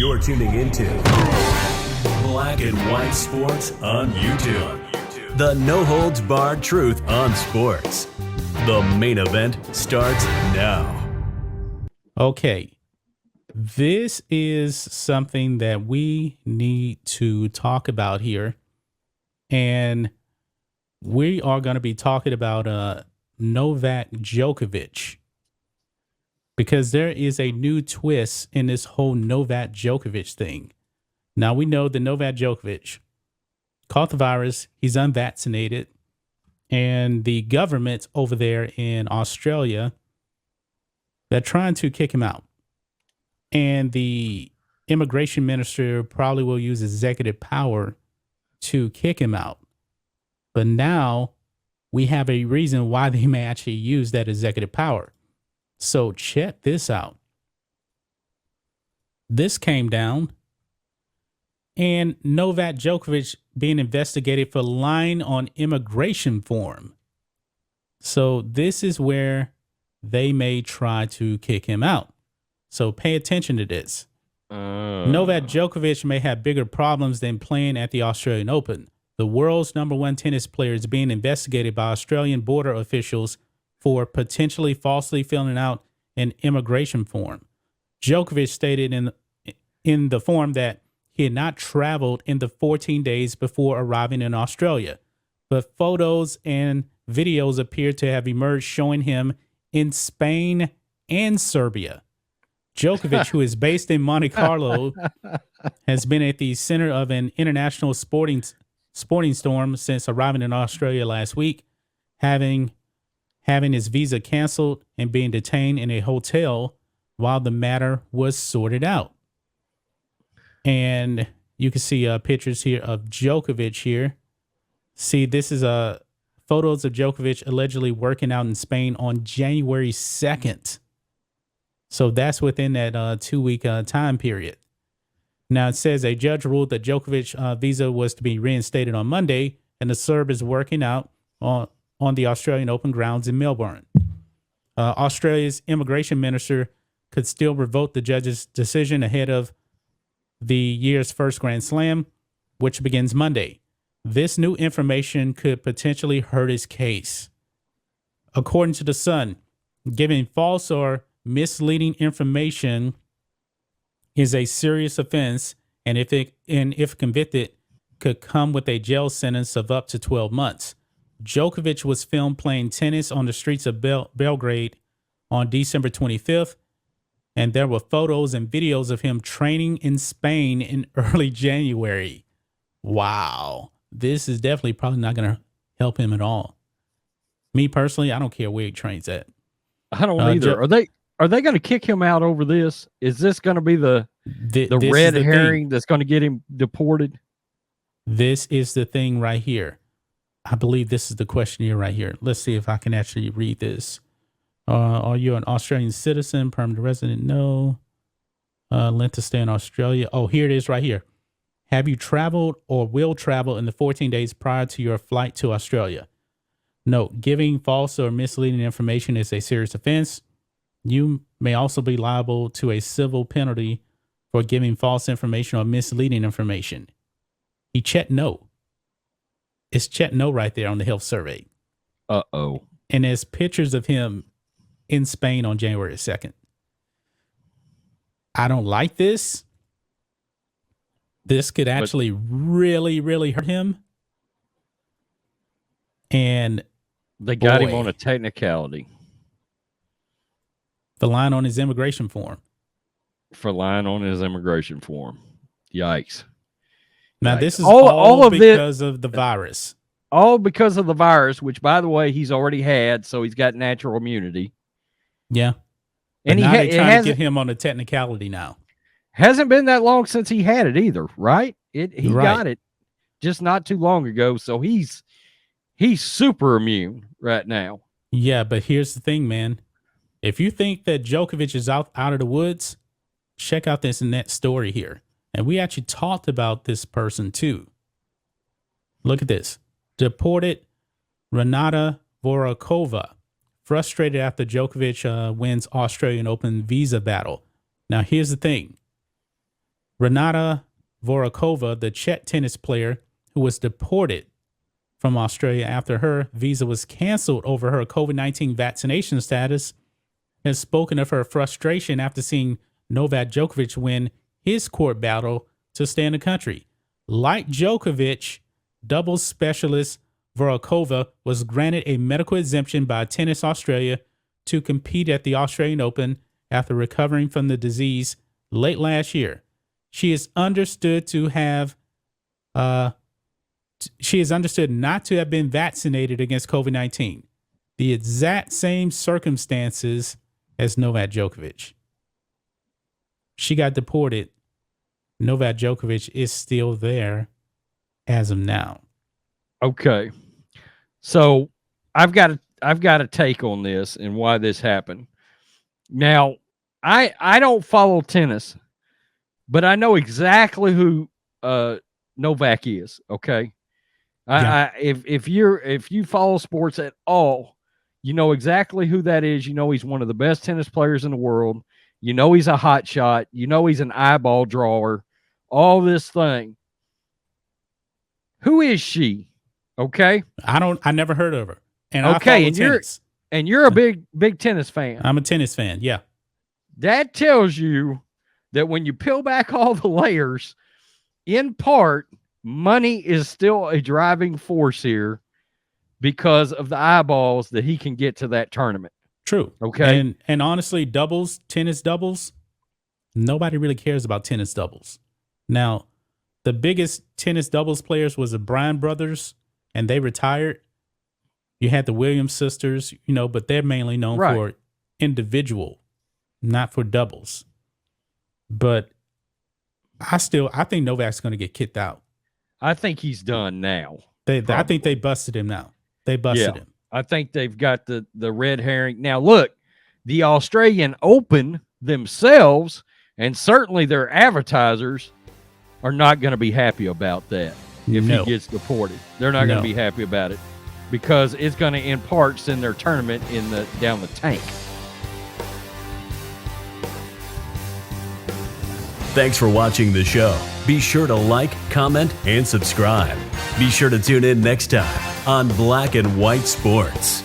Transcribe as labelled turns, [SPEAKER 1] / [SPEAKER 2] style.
[SPEAKER 1] You're tuning into Black and White Sports on YouTube. The no-holds-barred truth on sports. The main event starts now.
[SPEAKER 2] Okay. This is something that we need to talk about here. And we are going to be talking about Novak Djokovic. Because there is a new twist in this whole Novak Djokovic thing. Now, we know that Novak Djokovic caught the virus. He's unvaccinated. And the government over there in Australia, they're trying to kick him out. And the immigration minister probably will use executive power to kick him out. But now we have a reason why they may actually use that executive power. So check this out. This came down, and Novak Djokovic being investigated for lying on immigration form. So this is where they may try to kick him out. So pay attention to this. Novak Djokovic may have bigger problems than playing at the Australian Open. The world's #1 tennis player is being investigated by Australian border officials for potentially falsely filling out an immigration form. Djokovic stated in the form that he had not traveled in the 14 days before arriving in Australia, but photos and videos appear to have emerged showing him in Spain and Serbia. Djokovic, who is based in Monte Carlo, has been at the center of an international sporting storm since arriving in Australia last week, having his visa canceled and being detained in a hotel while the matter was sorted out. And you can see pictures here of Djokovic here. See, this is photos of Djokovic allegedly working out in Spain on January 2nd. So that's within that 2-week time period. Now, it says a judge ruled that Djokovic visa was to be reinstated on Monday, and the Serb is working out on the Australian Open grounds in Melbourne. Australia's immigration minister could still revoke the judge's decision ahead of the year's first Grand Slam, which begins Monday. This new information could potentially hurt his case. According to The Sun, giving false or misleading information is a serious offense, and if convicted, could come with a jail sentence of up to 12 months. Djokovic was filmed playing tennis on the streets of Belgrade on December 25th, and there were photos and videos of him training in Spain in early January. Wow. This is definitely probably not going to help him at all. Me personally, I don't care where he trains at.
[SPEAKER 3] I don't either. Are they going to kick him out over this? Is this going to be the red herring that's going to get him deported?
[SPEAKER 2] This is the thing right here. I believe this is the questionnaire right here. Let's see if I can actually read this. Are you an Australian citizen, permanent resident? No. Length to stay in Australia. Oh, here it is right here. Have you traveled or will travel in the 14 days prior to your flight to Australia? Note, giving false or misleading information is a serious offense. You may also be liable to a civil penalty for giving false information or misleading information. He checked no. It's checked no right there on the health survey.
[SPEAKER 3] Uh-oh.
[SPEAKER 2] And there's pictures of him in Spain on January 2nd. I don't like this. This could actually really, really hurt him. And
[SPEAKER 3] they got him on a technicality.
[SPEAKER 2] The line on his immigration form.
[SPEAKER 3] For lying on his immigration form. Yikes.
[SPEAKER 2] Now, this is all because of the virus.
[SPEAKER 3] All because of the virus, which, by the way, he's already had, so he's got natural immunity.
[SPEAKER 2] Yeah.
[SPEAKER 3] And
[SPEAKER 2] now they're trying to get him on a technicality now.
[SPEAKER 3] Hasn't been that long since he had it either, right? He got it just not too long ago, so he's super immune right now.
[SPEAKER 2] Yeah, but here's the thing, man. If you think that Djokovic is out of the woods, check out this next story here. And we actually talked about this person too. Look at this. Deported Renata Vorakova, frustrated after Djokovic wins Australian Open visa battle. Now, here's the thing. Renata Vorakova, the Czech tennis player who was deported from Australia after her visa was canceled over her COVID-19 vaccination status, has spoken of her frustration after seeing Novak Djokovic win his court battle to stay in the country. Like Djokovic, doubles specialist Vorakova was granted a medical exemption by Tennis Australia to compete at the Australian Open after recovering from the disease late last year. She is understood not to have been vaccinated against COVID-19. The exact same circumstances as Novak Djokovic. She got deported. Novak Djokovic is still there as of now.
[SPEAKER 3] Okay. So I've got a take on this and why this happened. Now, I don't follow tennis, but I know exactly who Novak is. Okay.
[SPEAKER 2] Yeah.
[SPEAKER 3] If you follow sports at all, you know exactly who that is. You know he's one of the best tennis players in the world. You know he's a hot shot. You know he's an eyeball drawer. All this thing. Who is she? Okay.
[SPEAKER 2] I never heard of her. And
[SPEAKER 3] okay,
[SPEAKER 2] I follow tennis.
[SPEAKER 3] You're a big tennis fan.
[SPEAKER 2] I'm a tennis fan, yeah.
[SPEAKER 3] That tells you that when you peel back all the layers, in part, money is still a driving force here because of the eyeballs that he can get to that tournament.
[SPEAKER 2] True.
[SPEAKER 3] Okay.
[SPEAKER 2] And honestly, tennis doubles, nobody really cares about tennis doubles. Now, the biggest tennis doubles players was the Bryan brothers, and they retired. You had the Williams sisters, but they're mainly known for individual, not for doubles. But I think Novak's going to get kicked out.
[SPEAKER 3] I think he's done now.
[SPEAKER 2] I think they busted him now. They busted him.
[SPEAKER 3] I think they've got the red herring. Now, look, the Australian Open themselves, and certainly their advertisers, are not going to be happy about that if he gets deported. They're not going to be happy about it because it's going to, in part, send their tournament down the tank.
[SPEAKER 1] Thanks for watching the show. Be sure to like, comment, and subscribe. Be sure to tune in next time on Black and White Sports.